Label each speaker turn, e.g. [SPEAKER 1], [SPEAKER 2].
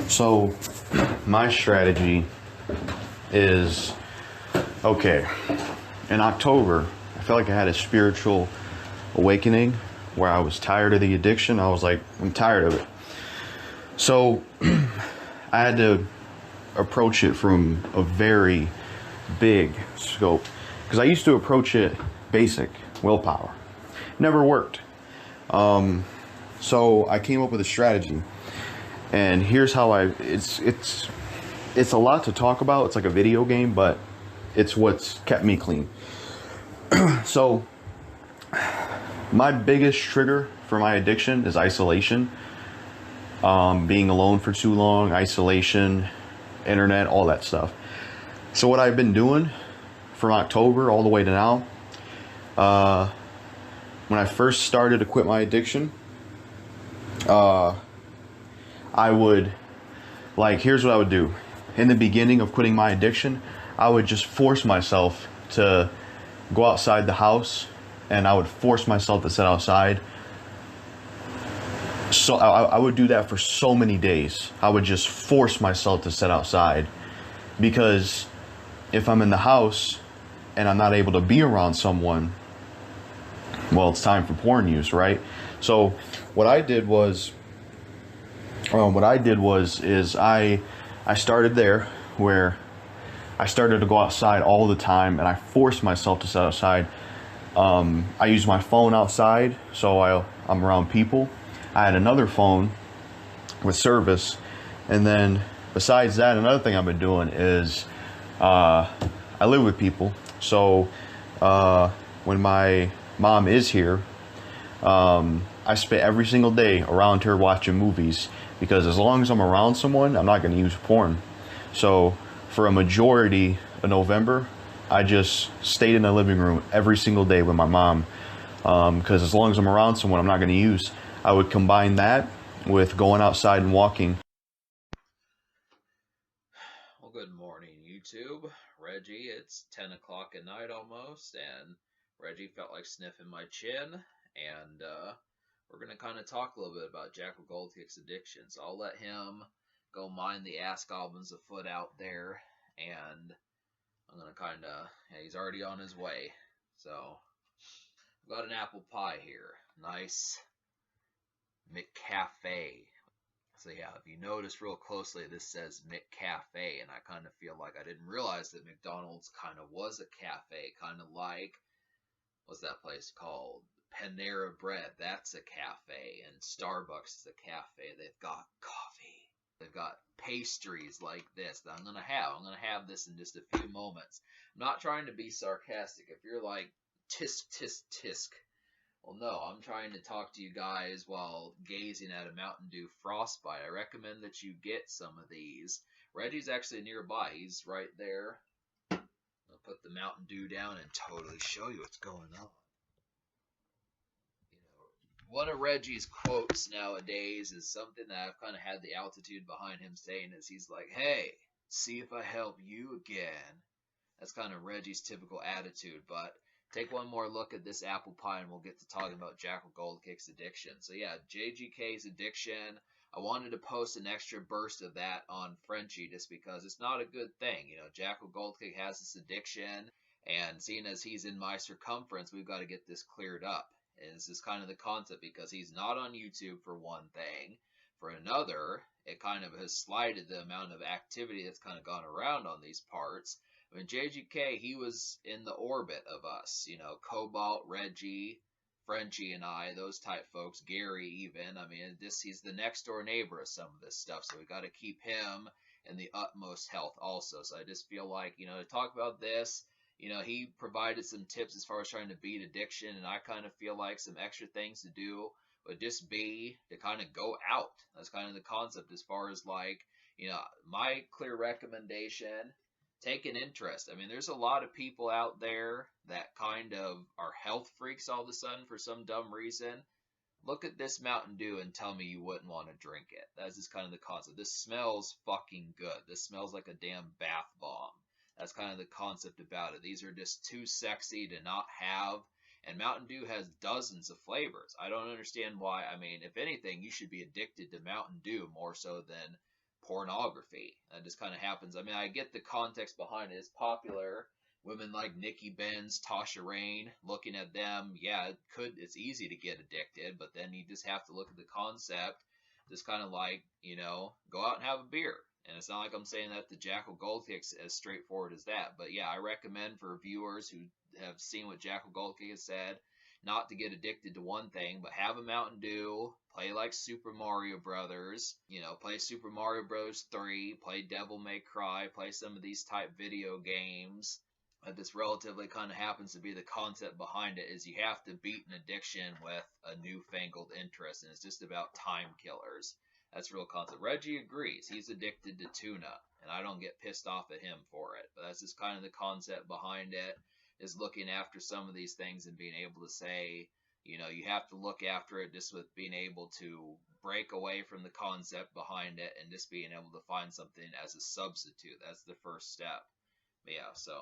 [SPEAKER 1] So, my strategy is okay. In October, I felt like I had a spiritual awakening where I was tired of the addiction. I was like, I'm tired of it. So, I had to approach it from a very big scope because I used to approach it basic willpower. Never worked. So I came up with a strategy, and here's how it's a lot to talk about. It's like a video game, but it's what's kept me clean. So my biggest trigger for my addiction is isolation. Being alone for too long, isolation, internet, all that stuff. So what I've been doing from October all the way to now, when I first started to quit my addiction, I would, here's what I would do. In the beginning of quitting my addiction, I would just force myself to go outside the house, and I would force myself to sit outside. So I would do that for so many days. I would just force myself to sit outside, because if I'm in the house and I'm not able to be around someone, well, it's time for porn use, right? So what I did was I started there, where I started to go outside all the time, and I forced myself to sit outside. I used my phone outside, so I'm around people. I had another phone with service, and then besides that, another thing I've been doing is I live with people. So when my mom is here, I spend every single day around her watching movies, because as long as I'm around someone, I'm not going to use porn. So for a majority of November, I just stayed in the living room every single day with my mom, because as long as I'm around someone, I'm not going to use. I would combine that with going outside and walking.
[SPEAKER 2] Well, good morning, YouTube. Reggie, it's 10 o'clock at night almost, and Reggie felt like sniffing my chin, and we're going to kind of talk a little bit about Jackal Goldkick's addiction. So I'll let him go mine the ass goblins afoot out there, and I'm going to he's already on his way. So I've got an apple pie here. Nice McCafe. So yeah, if you notice real closely, this says McCafe, and I kind of feel like I didn't realize that McDonald's kind of was a cafe, kind of like, what's that place called? Panera Bread, that's a cafe, and Starbucks is a cafe. They've got coffee. They've got pastries like this that I'm gonna have. I'm gonna have this in just a few moments. I'm not trying to be sarcastic. If you're like, tisk, tisk, tisk, well, no, I'm trying to talk to you guys while gazing at a Mountain Dew Frostbite. I recommend that you get some of these. Reggie's actually nearby. He's right there. I'll put the Mountain Dew down and totally show you what's going on. One of Reggie's quotes nowadays is something that I've kind of had the altitude behind him saying, is he's like, hey, see if I help you again. That's kind of Reggie's typical attitude, but take one more look at this apple pie and we'll get to talking about Jackal Goldkick's addiction. So yeah, JGK's addiction. I wanted to post an extra burst of that on Frenchie just because it's not a good thing. Jackal Goldkick has this addiction, and seeing as he's in my circumference, we've got to get this cleared up. And this is kind of the concept, because he's not on YouTube for one thing. For another, it kind of has slighted the amount of activity that's kind of gone around on these parts. I mean, JGK, he was in the orbit of us, Cobalt, Reggie, Frenchie, and I, those type folks, Gary even. I mean, he's the next door neighbor of some of this stuff, so we got to keep him in the utmost health also. So I just feel like, to talk about this, he provided some tips as far as trying to beat addiction, and I kind of feel like some extra things to do would just be to kind of go out. That's kind of the concept as far as my clear recommendation. Take an interest. I mean, there's a lot of people out there that kind of are health freaks all of a sudden for some dumb reason. Look at this Mountain Dew and tell me you wouldn't want to drink it. That's just kind of the concept. This smells fucking good. This smells like a damn bath bomb. That's kind of the concept about it. These are just too sexy to not have. And Mountain Dew has dozens of flavors. I don't understand why. I mean, if anything, you should be addicted to Mountain Dew more so than pornography. That just kind of happens. I mean, I get the context behind it. It's popular. Women like Nikki Benz, Tasha Rain, looking at them, yeah, it's easy to get addicted, but then you just have to look at the concept, just kind of like, go out and have a beer. And it's not like I'm saying that the Jackal Gold Kick's as straightforward as that, but yeah, I recommend for viewers who have seen what Jackal Gold Kick has said, not to get addicted to one thing, but have a Mountain Dew, play like Super Mario Brothers, play Super Mario Bros. 3, play Devil May Cry, play some of these type video games. This relatively kind of happens to be the concept behind it is you have to beat an addiction with a newfangled interest, and it's just about time killers. That's the real concept. Reggie agrees. He's addicted to tuna, and I don't get pissed off at him for it. But that's just kind of the concept behind it, is looking after some of these things and being able to say, you have to look after it just with being able to break away from the concept behind it and just being able to find something as a substitute. That's the first step. But yeah, so